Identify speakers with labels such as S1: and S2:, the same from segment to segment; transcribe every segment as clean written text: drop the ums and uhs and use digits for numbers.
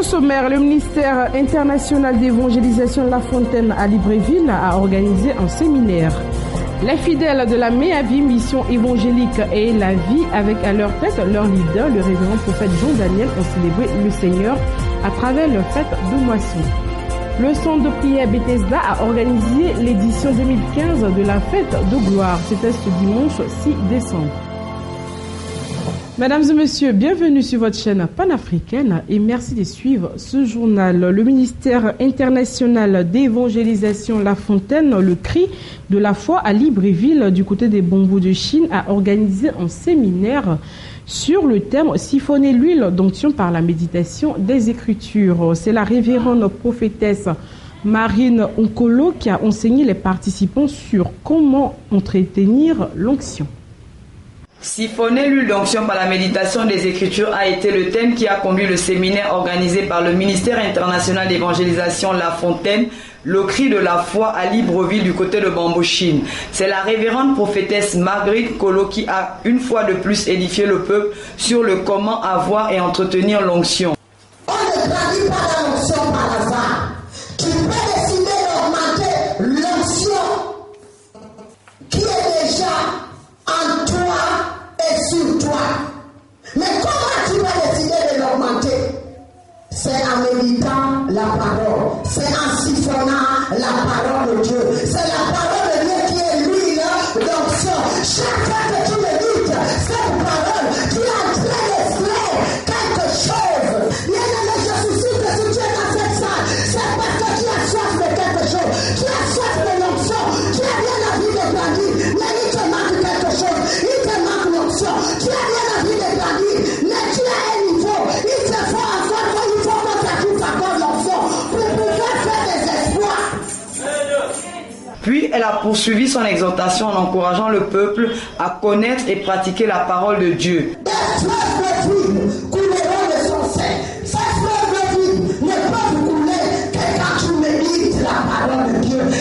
S1: sommaire, le ministère international d'évangélisation La Fontaine à Libreville a organisé un séminaire. Les fidèles de la MEAVI, mission évangélique et la vie avec à leur tête leur leader, le révérend prophète Jean Daniel, ont célébré le Seigneur à travers leur fête de moisson. Le centre de prière Bethesda a organisé l'édition 2015 de la fête de gloire. C'était ce dimanche 6 décembre. Mesdames et messieurs, bienvenue sur votre chaîne panafricaine et merci de suivre ce journal. Le ministère international d'évangélisation La Fontaine, le cri de la foi à Libreville, du côté des bambous de Chine, a organisé un séminaire sur le thème « Siphonner l'huile d'onction par la méditation des Écritures ». C'est la révérende prophétesse Marine Onkolo qui a enseigné les participants sur comment entretenir l'onction.
S2: Siphonner l'huile d'onction par la méditation des Écritures a été le thème qui a conduit le séminaire organisé par le ministère international d'évangélisation La Fontaine, le cri de la foi à Libreville du côté de Bambou Chine. C'est la révérende prophétesse Marguerite Kolo qui a une fois de plus édifié le peuple sur le comment avoir et entretenir l'onction.
S3: On ne grandit pas dans l'onction par hasard. Tu peux décider d'augmenter l'onction qui est déjà en toi et sur toi. Mais comment tu vas décider de l'augmenter? C'est en méditant la parole, c'est en siphonnant la parole de Dieu. C'est la parole de Dieu qui est l'huile d'onction. Chaque fois que tu médites cette parole, tu es en train d'extraire quelque chose. Bien aimé, je suis sûr que si tu es dans cette salle, c'est parce que tu as soif de quelque chose. Tu as soif de l'onction. Tu as bien envie de grandir, mais il te manque quelque chose. Il te manque l'onction. Tu as bien envie de grandir, mais tu as un niveau. Il te faut encore
S2: Puis elle a poursuivi son exhortation en encourageant le peuple à connaître et pratiquer la parole de Dieu.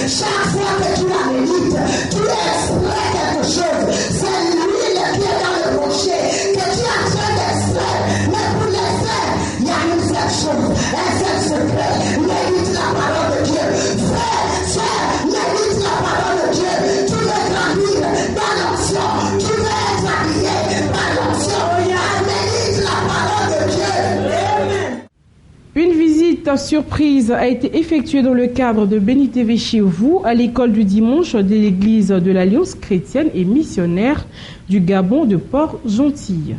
S3: Chaque fois que tu la médites, tu extrais quelque chose. C'est l'huile qui est dans le rocher que tu es en train d'extraire. Mais pour l'extraire, il y a une seule chose, un seul secret. Médite la parole de Dieu. Frère, médite la parole de Dieu. Tu veux grandir dans l'onction. Tu veux être habillé par l'onction. Médite la parole de Dieu.
S1: Une visite surprise a été effectuée dans le cadre de Béni TV chez vous à l'école du dimanche de l'église de l'Alliance chrétienne et missionnaire du Gabon de Port-Gentil.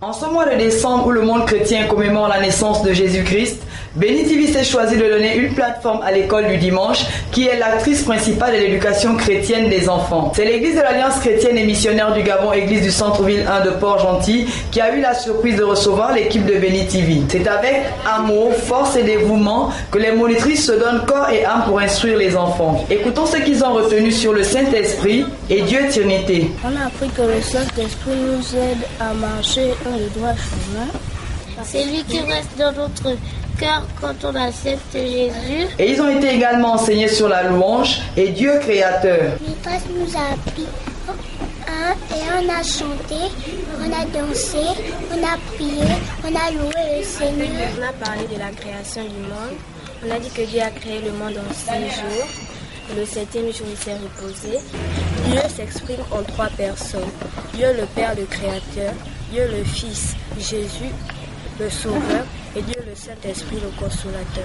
S2: En ce mois de décembre où le monde chrétien commémore la naissance de Jésus-Christ, Béni TV s'est choisi de donner une plateforme à l'école du dimanche qui est l'actrice principale de l'éducation chrétienne des enfants. C'est l'église de l'Alliance chrétienne et missionnaire du Gabon, église du centre-ville 1 de Port-Gentil, qui a eu la surprise de recevoir l'équipe de Béni TV. C'est avec amour, force et dévouement que les monitrices se donnent corps et âme pour instruire les enfants. Écoutons ce qu'ils ont retenu sur le Saint-Esprit et Dieu Trinité.
S4: On a appris que le Saint-Esprit nous aide à marcher dans le droit chemin. C'est lui qui reste dans notre cœur quand on accepte Jésus.
S2: Et ils ont été également enseignés sur la louange et Dieu créateur.
S4: Maîtresse nous a appris et on a chanté, on a dansé, on a prié, on a loué le Seigneur.
S5: On a parlé de la création du monde. On a dit que Dieu a créé le monde en 6 jours. Et le 7e jour, il s'est reposé. Dieu s'exprime en 3 personnes. Dieu le Père, le Créateur. Dieu le Fils, Jésus, le Sauveur, et Dieu le Saint-Esprit, le Consolateur.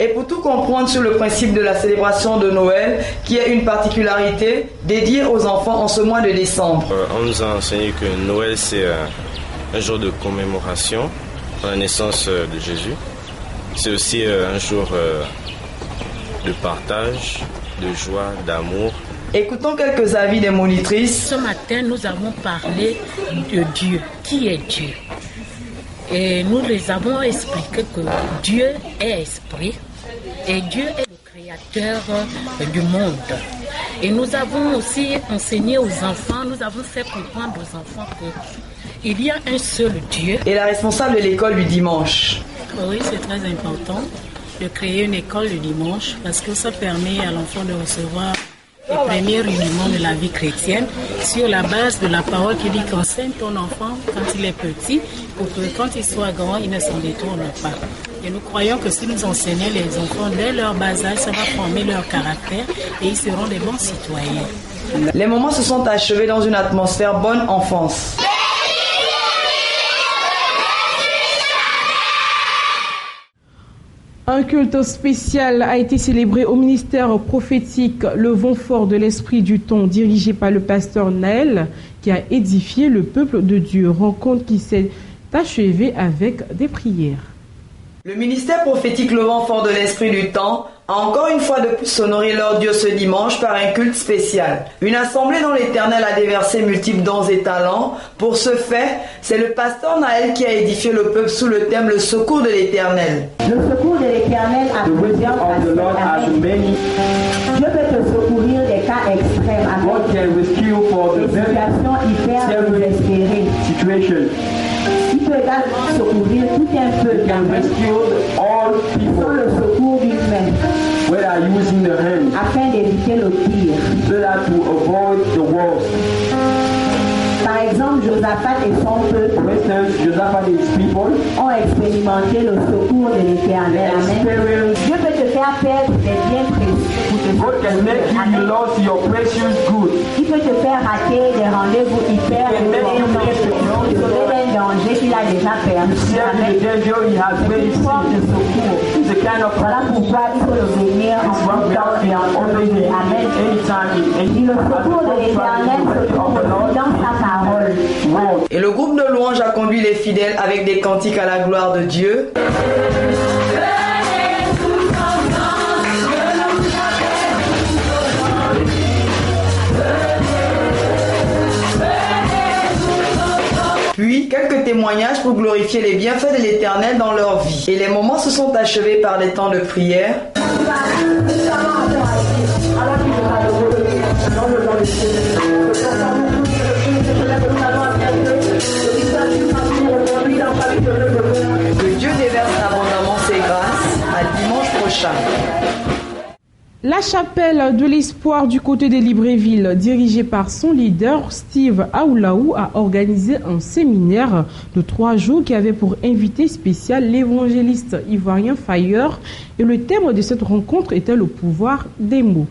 S2: Et pour tout comprendre sur le principe de la célébration de Noël, qui est une particularité dédiée aux enfants en ce mois de décembre.
S6: On nous a enseigné que Noël, c'est un jour de commémoration pour la naissance de Jésus. C'est aussi un jour de partage, de joie, d'amour.
S2: Écoutons quelques avis des monitrices.
S7: Ce matin, nous avons parlé de Dieu. Qui est Dieu? Et nous les avons expliqué que Dieu est esprit et Dieu est le créateur du monde. Et nous avons aussi enseigné aux enfants, nous avons fait comprendre aux enfants qu'il y a un seul Dieu.
S2: Et la responsable de l'école du dimanche.
S7: Oui, c'est très important de créer une école le dimanche parce que ça permet à l'enfant de recevoir le premier rudiment de la vie chrétienne sur la base de la parole qui dit qu'enseigne ton enfant quand il est petit pour que quand il soit grand, il ne s'en détourne pas. Et nous croyons que si nous enseignons les enfants dès leur bas âge, ça va former leur caractère et ils seront des bons citoyens.
S2: Les moments se sont achevés dans une atmosphère bonne enfance.
S1: Un culte spécial a été célébré au ministère prophétique Le Vent Fort de l'Esprit du Temps, dirigé par le pasteur Naël, qui a édifié le peuple de Dieu. Rencontre qui s'est achevée avec des prières.
S2: Le ministère prophétique Le Vent Fort de l'Esprit du Temps a encore une fois de plus honoré leur Dieu ce dimanche par un culte spécial. Une assemblée dont l'Éternel a déversé multiples dons et talents. Pour ce fait, c'est le pasteur Naël qui a édifié le peuple sous le thème Le secours de l'Éternel.
S8: Le secours de l'Éternel a plusieurs aspects. Dieu peut te secourir des cas extrêmes avec des situations hyper désespérées. Il peut également secourir tout un peuple sans le secours d'une main, afin d'éviter le pire. Par exemple, Josaphat et son peuple ont expérimenté le secours de l'Éternel. Amen. Dieu peut te faire perdre des biens précieux pour te il peut te faire rater des rendez-vous hyper importants, sauver d'un danger qu'il a déjà perdu. C'est une forme de secours. Voilà pourquoi il faut le bénir en tout temps et en tout lieu. Amen. Et le secours de l'Éternel se trouve dans sa parole.
S2: Et le groupe de louanges a conduit les fidèles avec des cantiques à la gloire de Dieu. Puis, quelques témoignages pour glorifier les bienfaits de l'Éternel dans leur vie. Et les moments se sont achevés par des temps de prière. Que Dieu déverse abondamment ses grâces. À dimanche prochain.
S1: La chapelle de l'espoir du côté de Libreville, dirigée par son leader Steve Aoulaou, a organisé un séminaire de 3 jours qui avait pour invité spécial l'évangéliste ivoirien Fire. Et le thème de cette rencontre était le pouvoir des mots.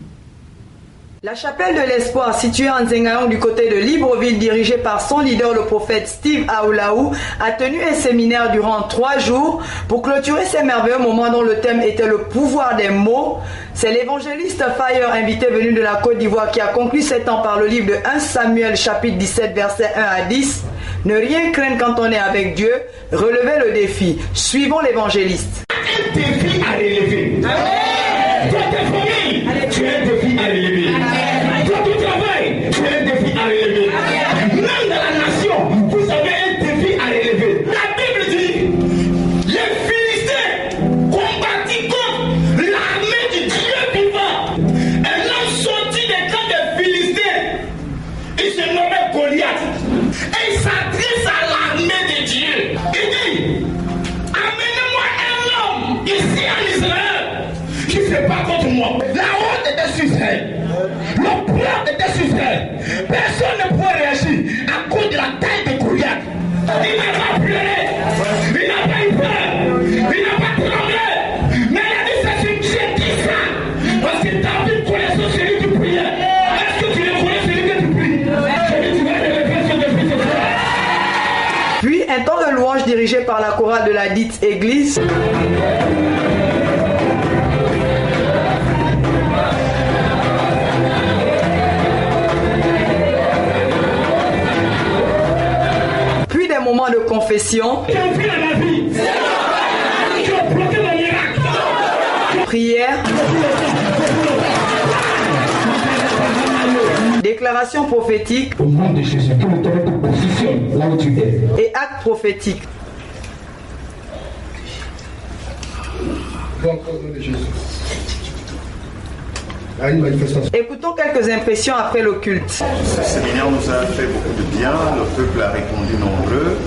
S2: La chapelle de l'espoir, située en Zengayong du côté de Libreville, dirigée par son leader, le prophète Steve Aoulaou, a tenu un séminaire durant 3 jours pour clôturer ces merveilleux moments dont le thème était le pouvoir des mots. C'est l'évangéliste Fire, invité venu de la Côte d'Ivoire, qui a conclu ces temps par le livre de 1 Samuel, chapitre 17, versets 1 à 10. Ne rien craindre quand on est avec Dieu, relevez le défi. Suivons l'évangéliste.
S9: Un défi à relever. Toi, ta famille, tu as un défi à relever. Toi, ton travail, tu as un défi à relever. Même dans la nation, vous avez un défi à relever. La Bible dit, les Philistins combattirent contre l'armée du Dieu vivant. Un homme sorti des camps des Philistins, il se nommait Goliath. Et il s'adresse à l'armée de Dieu. Il dit, amenez-moi un homme ici en Israël qui ne fait pas contre moi. La honte était sur Israël. Le poids était sur Israël. Personne ne pouvait réagir à cause de la taille de Goliath. Il n'a pas pleuré. Il n'a pas eu peur. Il n'a pas tremblé. Mais il a dit, c'est une j'ai ça. Parce que David connaissait celui qui priait. Est-ce que tu le connais celui que tu pries? Tu vas relever ce défi ce soir.
S2: Puis un temps de louange dirigé par la chorale de la dite église. Puis des moments de confession. Prière. Déclaration prophétique.
S9: Au nom de Jésus, que le terrain te positionne là où tu es.
S2: Et acte prophétique.
S9: Donc, au nom de Jésus. Une manifestation.
S2: Écoutons quelques impressions après le culte.
S10: Ce séminaire nous a fait beaucoup de bien, le peuple a répondu nombreux.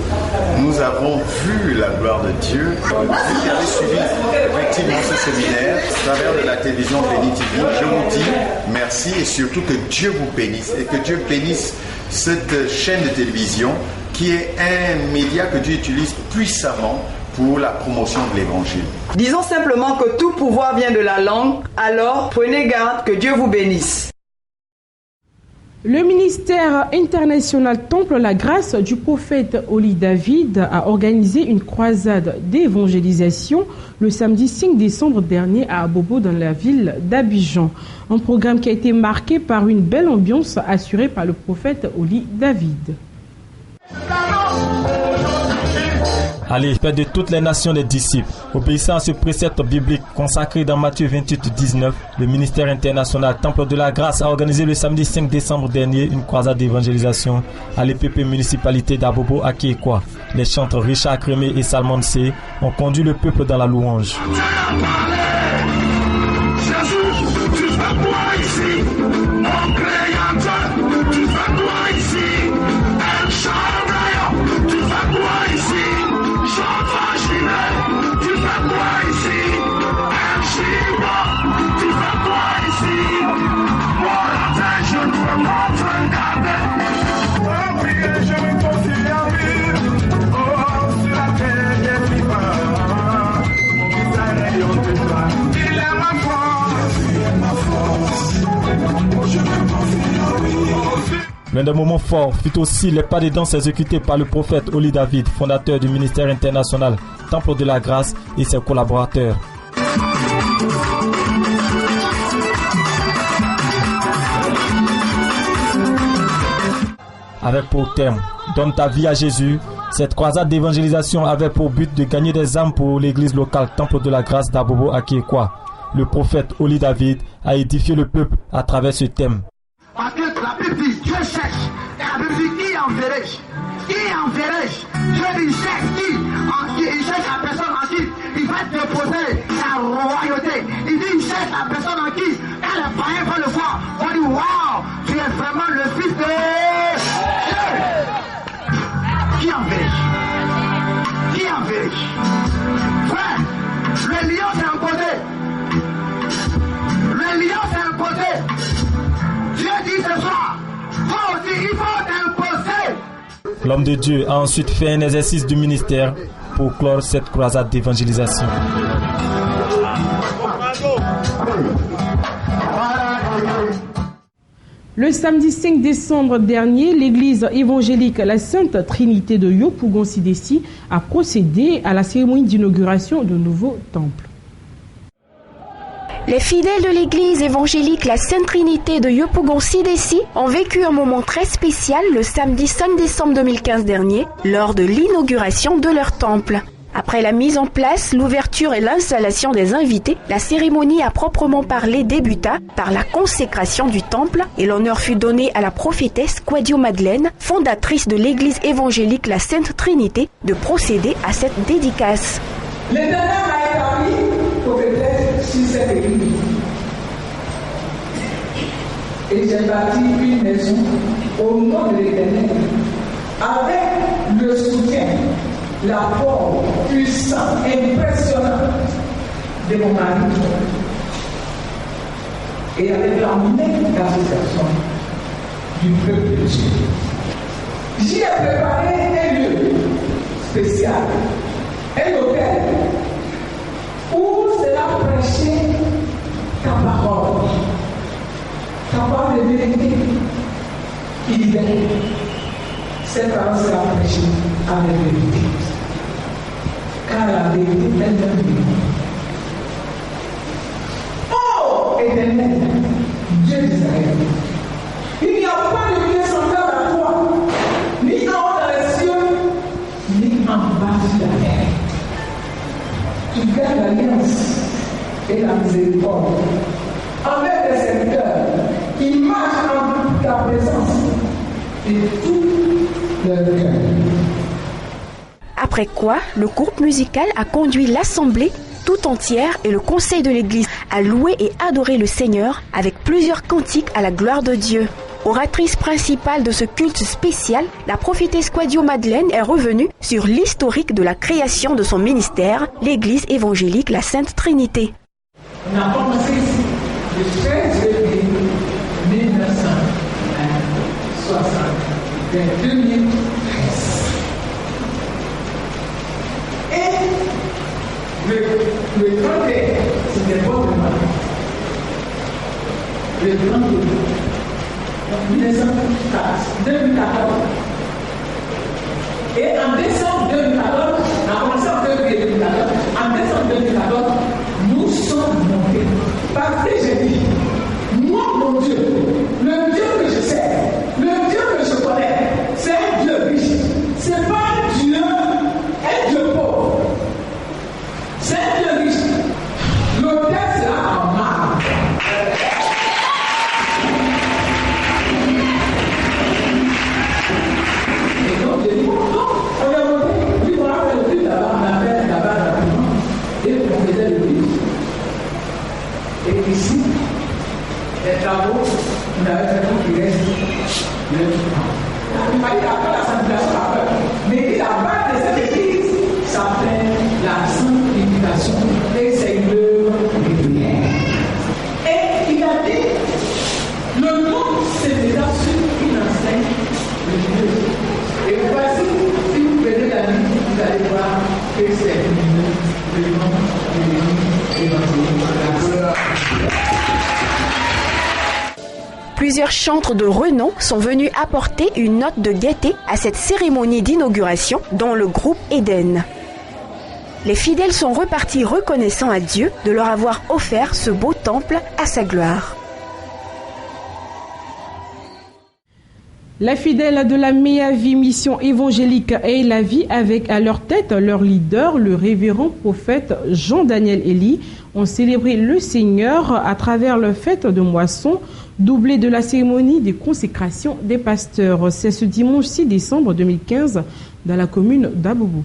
S10: Nous avons vu la gloire de Dieu. Vous qui avez suivi, effectivement, suivant ce séminaire à travers de la télévision Béni TV. Je vous dis merci et surtout que Dieu vous bénisse et que Dieu bénisse cette chaîne de télévision qui est un média que Dieu utilise puissamment pour la promotion de l'évangile.
S2: Disons simplement que tout pouvoir vient de la langue, alors prenez garde, que Dieu vous bénisse.
S1: Le ministère international Temple la Grâce du prophète Oli David a organisé une croisade d'évangélisation le samedi 5 décembre dernier à Abobo dans la ville d'Abidjan. Un programme qui a été marqué par une belle ambiance assurée par le prophète Oli David.
S11: Allez, faites de toutes les nations des disciples. Obéissant à ce précepte biblique consacré dans Matthieu 28-19, le ministère international Temple de la Grâce a organisé le samedi 5 décembre dernier une croisade d'évangélisation à l'EPP municipalité d'Abobo à Kiekwa. Les chantres Richard Crémé et Salmon C ont conduit le peuple dans la louange. L'un des moments forts fut aussi les pas de danse exécutés par le prophète Oli David, fondateur du ministère international Temple de la Grâce et ses collaborateurs. Avec pour thème « Donne ta vie à Jésus », cette croisade d'évangélisation avait pour but de gagner des âmes pour l'église locale Temple de la Grâce d'Abobo à Kiekwa. Le prophète Oli David a édifié le peuple à travers ce thème.
S12: Parce que la Bible dit Dieu cherche. Et la Bible dit qui enverrai-je? Qui enverrai-je? Dieu dit cherche qui? Il cherche la personne en qui il va déposer la royauté. Il dit il cherche la personne en qui quand les païens vont le voir, on dit waouh, tu es vraiment le fils de Dieu. Qui enverrai-je? Qui enverrai-je? Frère, le lion c'est un côté. Le lion c'est un côté. Dieu dit ce soir, toi aussi il faut t'imposer.
S11: L'homme de Dieu a ensuite fait un exercice du ministère pour clore cette croisade d'évangélisation.
S1: Le samedi 5 décembre dernier, l'église évangélique La Sainte Trinité de Yopougon-Sidessi a procédé à la cérémonie d'inauguration de nouveau temple.
S13: Les fidèles de l'église évangélique La Sainte Trinité de Yopougon-Sidessi ont vécu un moment très spécial le samedi 5 décembre 2015 dernier, lors de l'inauguration de leur temple. Après la mise en place, l'ouverture et l'installation des invités, la cérémonie à proprement parler débuta par la consécration du temple et l'honneur fut donné à la prophétesse Kwadio Madeleine, fondatrice de l'église évangélique La Sainte Trinité, de procéder à cette dédicace.
S3: L'Éternel m'a établi prophétesse sur cette église. Et j'ai bâti une maison au nom de l'Éternel, avec le soutien, l'apport puissant, impressionnant de mon mari, et avec la même association du peuple de Dieu. J'y ai préparé un lieu spécial, un hôtel, où sera prêché ta parole, ta parole de vérité, il est. Cette parole sera prêchée avec vérité. Car la vérité est un Dieu. Oh, Éternel, Dieu d'Israël, il n'y a pas de Dieu semblable à toi, ni en haut dans les cieux, ni en bas sur la terre. Tu gardes l'alliance et la miséricorde avec les serviteurs qui marchent en ta présence et tout leur cœur.
S13: Après quoi, le groupe musical a conduit l'assemblée tout entière et le conseil de l'église à louer et adorer le Seigneur avec plusieurs cantiques à la gloire de Dieu. Oratrice principale de ce culte spécial, la prophétesse Kwadio Madeleine est revenue sur l'historique de la création de son ministère, l'église évangélique La Sainte Trinité.
S14: On a commencé ici le 13 février 1960, vers 2013. Et le 31, c'était votre mois. Le 32, 2014. Et en décembre 2014, on a commencé en février 2014, en décembre 2014, nous sommes montés. Parce que j'ai dit, moi, mon Dieu, le Dieu que je sais, le Dieu que je connais, c'est un Dieu riche. C'est pas un Dieu pauvre. C'est un Dieu riche. L'autel sera en marbre. Et donc, j'ai dit, non, on est monté. Puis on a fait le plus là-bas, on a fait là-bas rapidement. Et on faisait le plus. Et ici, les travaux, on avait fait tout qui reste le temps. Il fallait après la sanctification après. Mais la base de cette église s'appelle la sanctification. Et c'est une œuvre de prière. Et il a dit, le nom c'est déjà sur une enseigne de Dieu. Et voici, si vous prenez la Bible, vous allez voir que c'est le nom de l'église évangélique.
S13: Plusieurs chantres de renom sont venus apporter une note de gaieté à cette cérémonie d'inauguration, dont le groupe Eden. Les fidèles sont repartis reconnaissants à Dieu de leur avoir offert ce beau temple à sa gloire.
S1: La fidèle de la Meavi Mission évangélique et la vie avec à leur tête leur leader, le révérend prophète Jean-Daniel Elie, ont célébré le Seigneur à travers le fête de moisson, doublé de la cérémonie de consécration des pasteurs. C'est ce dimanche 6 décembre 2015 dans la commune d'Abobo.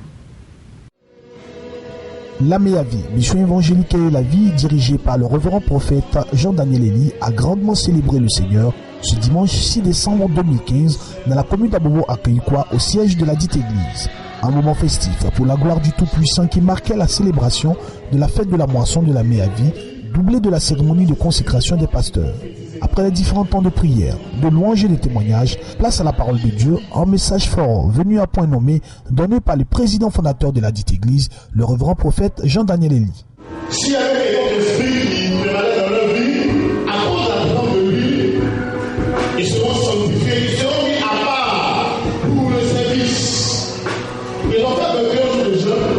S15: La Meavi, mission évangélique et la vie, dirigée par le révérend prophète Jean-Daniel Elie, a grandement célébré le Seigneur ce dimanche 6 décembre 2015 dans la commune d'Abobo à Kayikwa, au siège de la dite église. Un moment festif pour la gloire du Tout-Puissant qui marquait la célébration de la fête de la moisson de la Meavi, doublée de la cérémonie de consécration des pasteurs. Après les différents temps de prière, de louanges et de témoignages, place à la parole de Dieu, un message fort venu à point nommé, donné par le président fondateur de la dite église, le révérend prophète Jean-Daniel Elie.
S9: S'il y avait quelqu'un d'esprit qui prévalait dans leur vie, à cause de la présence de lui, ils seront sanctifiés, ils seront mis à part pour le service. Ils ont fait 21 jours de jeûne.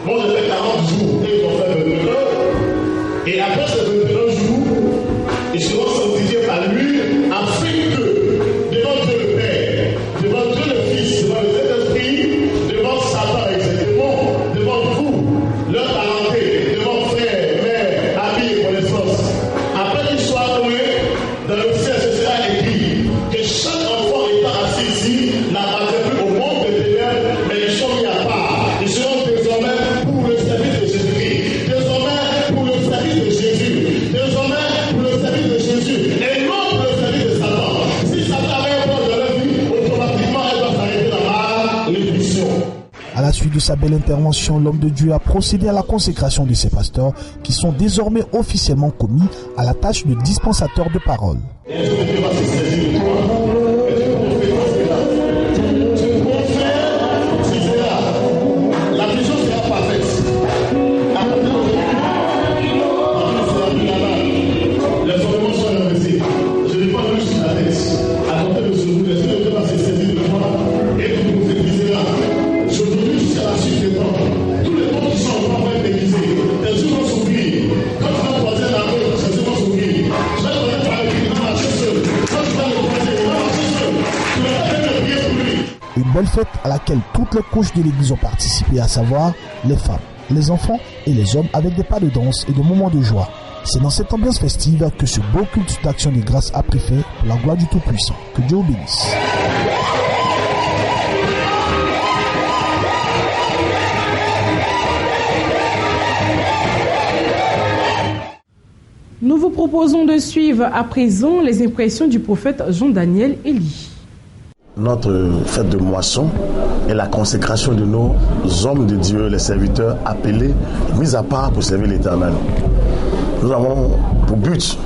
S9: Moi, j'ai fait 40 jours et ils ont fait 21. Et après ces 21 jours, ils seront sanctifiés par lui, afin que, devant Dieu le Père, devant Dieu le Fils, devant le Saint-Esprit, devant Satan et ses démons, devant vous, leur parenté, devant frères, mères, amis et connaissances, après qu'ils soient nommés, dans le ciel, ce sera écrit que chaque enfant étant assis ici n'appartient plus au monde des ténèbres, mais ils sont mis à part. Ils seront désormais pour le service de Jésus-Christ, désormais pour le service de Jésus, désormais pour le service de Jésus, et non pour le service de Satan. Si Satan avait un point de leur vie, automatiquement elle doit s'arrêter dans la réduction.
S15: À la suite de sa belle intervention, l'homme de Dieu a procédé à la consécration de ses pasteurs qui sont désormais officiellement commis à la tâche de dispensateurs de parole.
S9: La vision sera parfaite. Les ornements sont investis. Je n'ai pas vu sur la tête. À côté de ce bout, les yeux de se saisir de moi et de vous prophétisera. Aujourd'hui, jusqu'à la suite des temps, tous les temps qui sont en train d'être tes yeux vont s'ouvrir. Quand tu vas croiser la route, tes yeux vont s'ouvrir. Je vais te donner par le dans la chaussure. Quand tu vas le croiser, dans la chaussure, tu vas faire le prier pour lui.
S15: Une belle fête à laquelle toutes les couches de l'église ont participé, à savoir les femmes, les enfants et les hommes, avec des pas de danse et de moments de joie. C'est dans cette ambiance festive que ce beau culte d'action de grâce a pris fait pour la gloire du Tout-Puissant. Que Dieu vous bénisse.
S1: Nous vous proposons de suivre à présent les impressions du prophète Jean-Daniel Elie.
S16: Notre fête de moisson est la consécration de nos hommes de Dieu, les serviteurs appelés, mis à part pour servir l'Éternel. Nous avons pour but,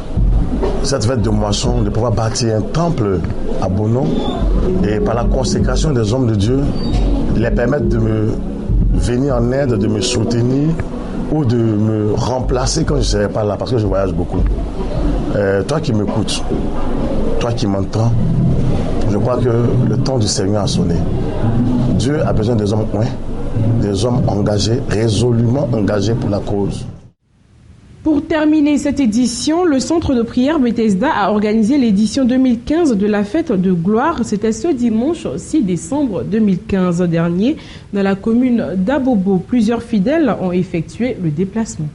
S16: cette fête de moisson, de pouvoir bâtir un temple à bon nom et par la consécration des hommes de Dieu, les permettre de me venir en aide, de me soutenir ou de me remplacer quand je ne serai pas là parce que je voyage beaucoup. Toi qui m'écoutes, toi qui m'entends, je crois que le temps du Seigneur a sonné. Dieu a besoin des hommes des hommes engagés, résolument engagés pour la cause.
S1: Pour terminer cette édition, le centre de prière Bethesda a organisé l'édition 2015 de la fête de gloire. C'était ce dimanche 6 décembre 2015 dernier dans la commune d'Abobo. Plusieurs fidèles ont effectué le déplacement.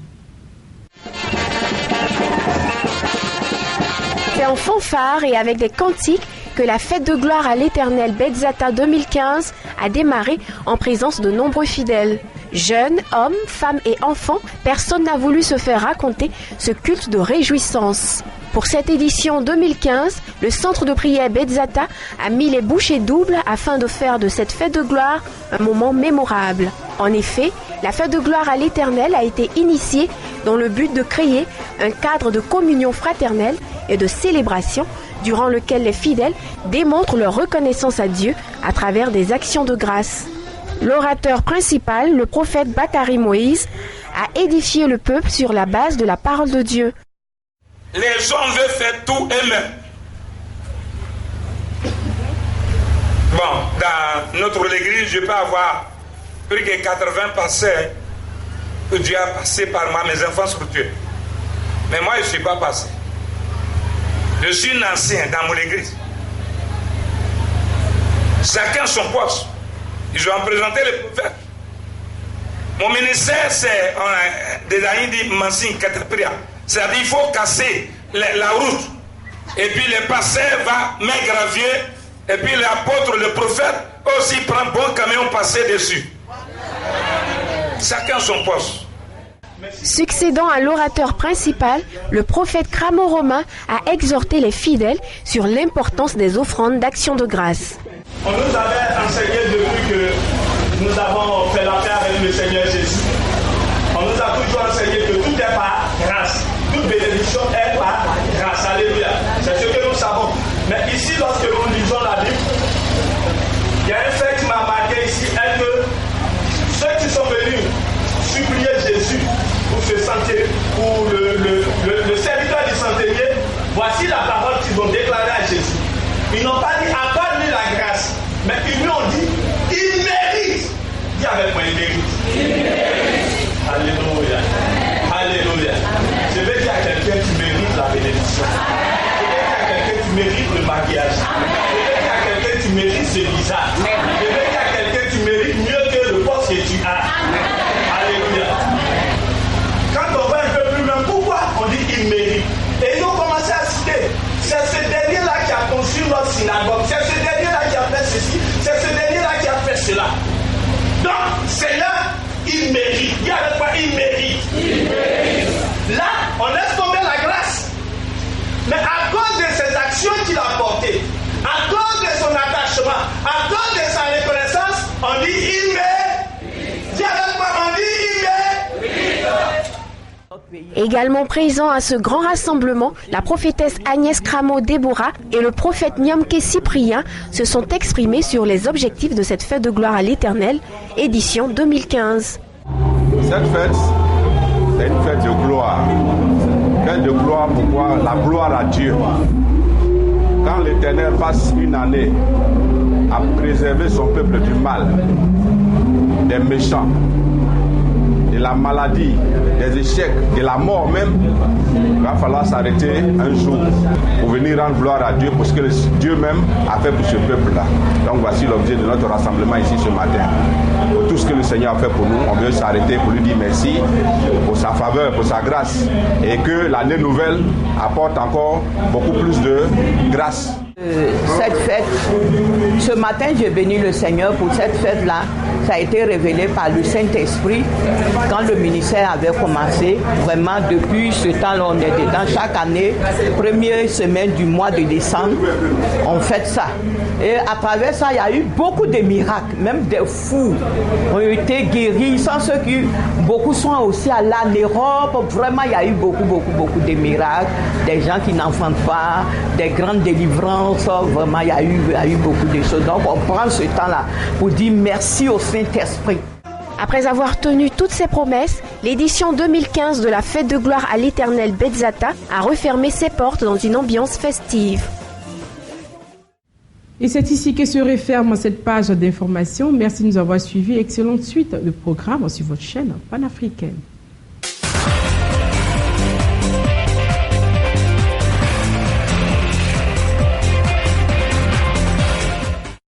S13: C'est en fanfare et avec des cantiques que la fête de gloire à l'Éternel Bethesda 2015 a démarré en présence de nombreux fidèles. Jeunes, hommes, femmes et enfants, personne n'a voulu se faire raconter ce culte de réjouissance. Pour cette édition 2015, le centre de prière Bethesda a mis les bouchées doubles afin de faire de cette fête de gloire un moment mémorable. En effet, la fête de gloire à l'Éternel a été initiée dans le but de créer un cadre de communion fraternelle et de célébration durant lequel les fidèles démontrent leur reconnaissance à Dieu à travers des actions de grâce. L'orateur principal, le prophète Bakari Moïse, a édifié le peuple sur la base de la parole de Dieu.
S17: Les gens veulent faire tout eux-mêmes. Bon, dans notre église, je peux avoir plus que 80 pasteurs que Dieu a passé par moi, mes enfants spirituels. Mais moi, je ne suis pas passé. Je suis un ancien dans mon église. Chacun son poste. Ils ont présenté les prophètes. Mon ministère, c'est des amis dit Mansin Katapria. C'est-à-dire qu'il faut casser la route. Et puis les pasteurs vont mettre gravier. Et puis l'apôtre, le prophète, aussi prend bon camion passer dessus. Chacun son poste.
S13: Succédant à l'orateur principal, le prophète Cramo-Romain a exhorté les fidèles sur l'importance des offrandes d'action de grâce.
S9: On nous avait enseigné depuis que nous avons fait la paix avec le Seigneur Jésus. On nous a toujours enseigné que tout est par grâce. Toute bénédiction est par grâce. Alléluia. C'est ce que nous savons. Mais ici, lorsque nous lisons la Bible, il y a un fait qui m'a marqué ici, est que ceux qui sont venus supplier Jésus pour ce sentier, pour le serviteur du centenier, voici la parole qu'ils ont déclarée à Jésus. Ils n'ont pas dit accorde-lui la grâce, mais ils lui ont dit il mérite. Dis avec moi, il mérite. Alléluia. Alléluia. Je vais dire à quelqu'un qui mérite la bénédiction. Je vais dire à quelqu'un qui mérite le mariage. Je vais dire à quelqu'un qui mérite ce visa. Je vais dire à quelqu'un qui mérite mieux que le poste que tu as. Alléluia. Quand on va un peu plus loin, pourquoi on dit il mérite? Et ils ont commencé à citer. C'est ce dernier-là qui a conçu notre synagogue. C'est ce dernier-là qui a fait ceci. C'est ce dernier-là qui a fait cela. Donc, Seigneur, il mérite. Dis avec moi, il mérite. Il mérite. Là, on laisse tomber la grâce. Mais à cause de ses actions qu'il a portées, à cause de son attachement, à cause de sa reconnaissance, on dit il mérite. Dis avec moi, on dit il mérite.
S13: Également présents à ce grand rassemblement, la prophétesse Agnès Cramo-Déborah et le prophète Nyamke Cyprien se sont exprimés sur les objectifs de cette fête de gloire à l'Éternel, édition 2015.
S18: Cette fête, c'est une fête de gloire. Fête de gloire, pourquoi? La gloire à Dieu. Quand l'Éternel passe une année à préserver son peuple du mal, des méchants, de la maladie, des échecs, de la mort même, il va falloir s'arrêter un jour pour venir rendre gloire à Dieu pour ce que Dieu même a fait pour ce peuple-là. Donc voici l'objet de notre rassemblement ici ce matin. Pour tout ce que le Seigneur a fait pour nous, on veut s'arrêter pour lui dire merci pour sa faveur, pour sa grâce, et que l'année nouvelle apporte encore beaucoup plus de grâce.
S19: Cette fête, ce matin j'ai béni le Seigneur pour cette fête-là. Ça a été révélé par le Saint-Esprit quand le ministère avait commencé. Vraiment, depuis ce temps-là, on est dedans. Chaque année, première semaine du mois de décembre, on fête ça. Et à travers ça, il y a eu beaucoup de miracles. Même des fous ont été guéris. Sans ceux qui, beaucoup sont aussi allés en Europe. Vraiment, il y a eu beaucoup de miracles. Des gens qui n'enfantent pas, des grandes délivrances. Vraiment, il y a eu beaucoup de choses. Donc, on prend ce temps-là pour dire merci au Saint-Esprit.
S13: Après avoir tenu toutes ses promesses, l'édition 2015 de la Fête de gloire à l'Éternel Betzata a refermé ses portes dans une ambiance festive.
S1: Et c'est ici que se referme cette page d'information. Merci de nous avoir suivis. Excellente suite de programmes sur votre chaîne panafricaine.